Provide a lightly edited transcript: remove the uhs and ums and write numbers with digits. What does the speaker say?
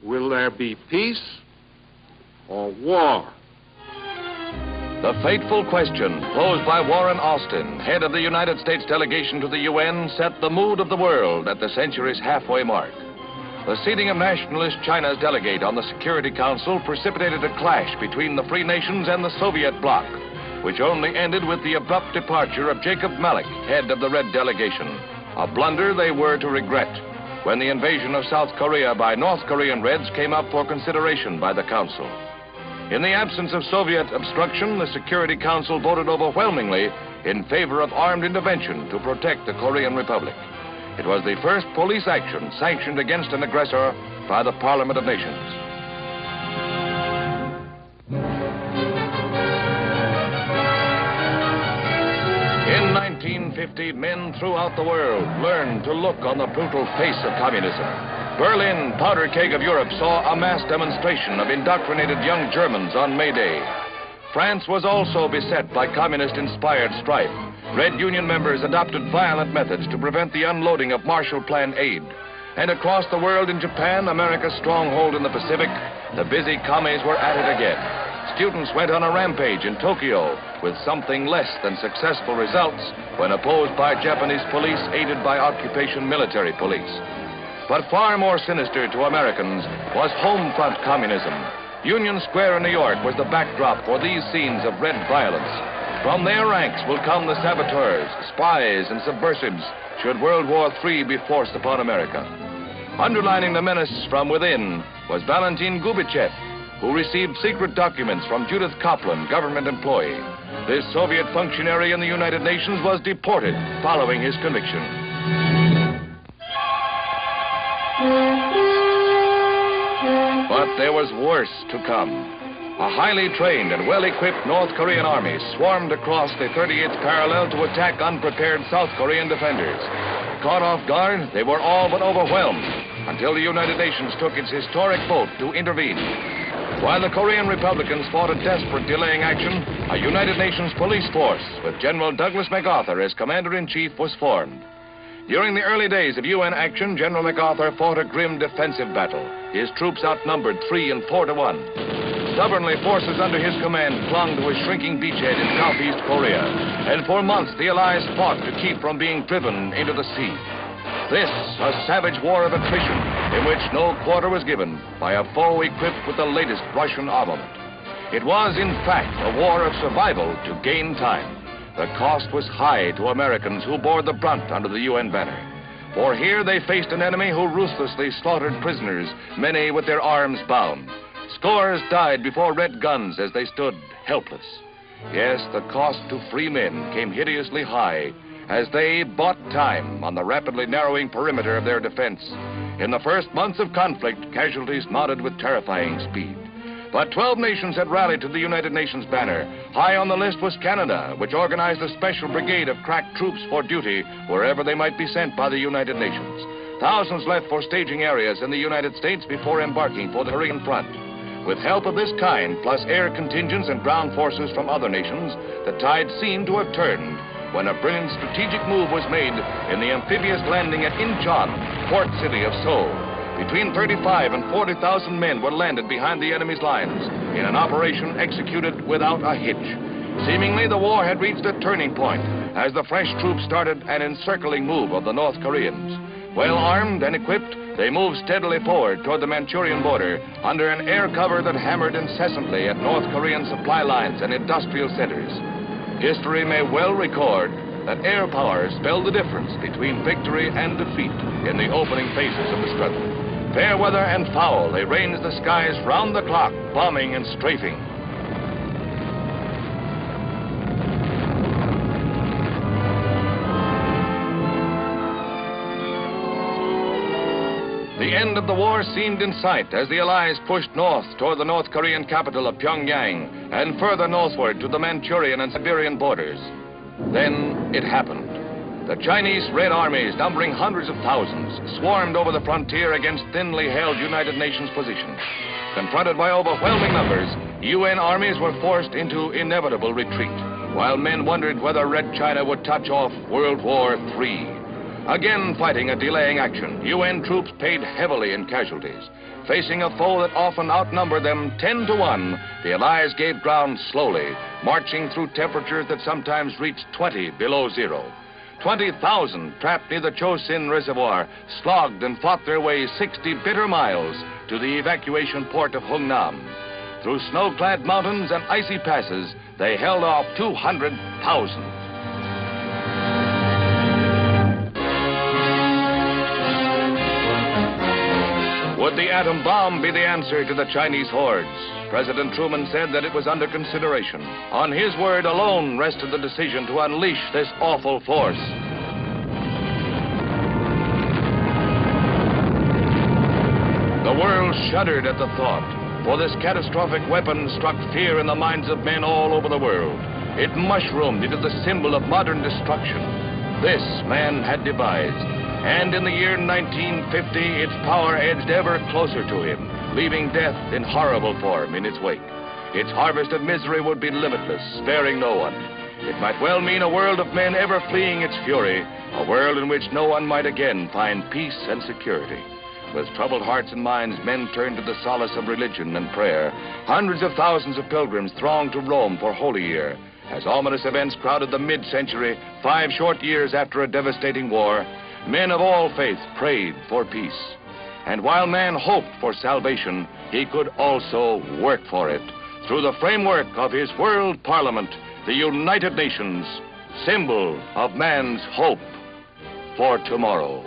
Will there be peace or war? The fateful question posed by Warren Austin, head of the United States delegation to the UN, set the mood of the world at the century's halfway mark. The seating of Nationalist China's delegate on the Security Council precipitated a clash between the free nations and the Soviet bloc, which only ended with the abrupt departure of Jacob Malek, head of the Red delegation, a blunder they were to regret when the invasion of South Korea by North Korean Reds came up for consideration by the Council. In the absence of Soviet obstruction, the Security Council voted overwhelmingly in favor of armed intervention to protect the Korean Republic. It was the first police action sanctioned against an aggressor by the Parliament of Nations. In 1950, men throughout the world learned to look on the brutal face of communism. Berlin, powder keg of Europe, saw a mass demonstration of indoctrinated young Germans on May Day. France was also beset by communist-inspired strife. Red Union members adopted violent methods to prevent the unloading of Marshall Plan aid. And across the world in Japan, America's stronghold in the Pacific, the busy commies were at it again. Students went on a rampage in Tokyo with something less than successful results when opposed by Japanese police aided by occupation military police. But far more sinister to Americans was home front communism. Union Square in New York was the backdrop for these scenes of red violence. From their ranks will come the saboteurs, spies, and subversives should World War III be forced upon America. Underlining the menace from within was Valentin Gubichev, who received secret documents from Judith Kaplan, government employee. This Soviet functionary in the United Nations was deported following his conviction. But there was worse to come. A highly trained and well-equipped North Korean army swarmed across the 38th parallel to attack unprepared South Korean defenders. Caught off guard, they were all but overwhelmed until the United Nations took its historic vote to intervene. While the Korean Republicans fought a desperate delaying action, a United Nations police force with General Douglas MacArthur as commander-in-chief was formed. During the early days of UN action, General MacArthur fought a grim defensive battle. His troops outnumbered 3 and 4 to 1. Stubbornly, forces under his command clung to a shrinking beachhead in Southeast Korea, and for months the Allies fought to keep from being driven into the sea. This, a savage war of attrition in which no quarter was given by a foe equipped with the latest Russian armament. It was, in fact, a war of survival to gain time. The cost was high to Americans who bore the brunt under the UN banner. For here they faced an enemy who ruthlessly slaughtered prisoners, many with their arms bound. Scores died before red guns as they stood helpless. Yes, the cost to free men came hideously high as they bought time on the rapidly narrowing perimeter of their defense. In the first months of conflict, casualties mounted with terrifying speed. But 12 nations had rallied to the United Nations banner. High on the list was Canada, which organized a special brigade of crack troops for duty wherever they might be sent by the United Nations. Thousands left for staging areas in the United States before embarking for the Korean front. With help of this kind, plus air contingents and ground forces from other nations, the tide seemed to have turned when a brilliant strategic move was made in the amphibious landing at Incheon, port city of Seoul. Between 35 and 40,000 men were landed behind the enemy's lines in an operation executed without a hitch. Seemingly, the war had reached a turning point as the French troops started an encircling move of the North Koreans. Well armed and equipped, they moved steadily forward toward the Manchurian border under an air cover that hammered incessantly at North Korean supply lines and industrial centers. History may well record that air power spelled the difference between victory and defeat in the opening phases of the struggle. Fair weather and foul, they ranged the skies round the clock, bombing and strafing. The end of the war seemed in sight as the Allies pushed north toward the North Korean capital of Pyongyang and further northward to the Manchurian and Siberian borders. Then it happened. The Chinese Red armies, numbering hundreds of thousands, swarmed over the frontier against thinly held United Nations positions. Confronted by overwhelming numbers, UN armies were forced into inevitable retreat, while men wondered whether Red China would touch off World War III. Again fighting a delaying action, UN troops paid heavily in casualties. Facing a foe that often outnumbered them 10 to 1, the Allies gave ground slowly, marching through temperatures that sometimes reached 20 below zero. 20,000 trapped near the Chosin Reservoir slogged and fought their way 60 bitter miles to the evacuation port of Hungnam. Through snow-clad mountains and icy passes, they held off 200,000. Would the atom bomb be the answer to the Chinese hordes? President Truman said that it was under consideration. On his word alone rested the decision to unleash this awful force. The world shuddered at the thought, for this catastrophic weapon struck fear in the minds of men all over the world. It mushroomed into the symbol of modern destruction. This man had devised. And in the year 1950, its power edged ever closer to him, leaving death in horrible form in its wake. Its harvest of misery would be limitless, sparing no one. It might well mean a world of men ever fleeing its fury, a world in which no one might again find peace and security. With troubled hearts and minds, men turned to the solace of religion and prayer. Hundreds of thousands of pilgrims thronged to Rome for Holy Year. As ominous events crowded the mid-century, 5 short years after a devastating war, men of all faiths prayed for peace. And while man hoped for salvation, he could also work for it through the framework of his World Parliament, the United Nations, symbol of man's hope for tomorrow.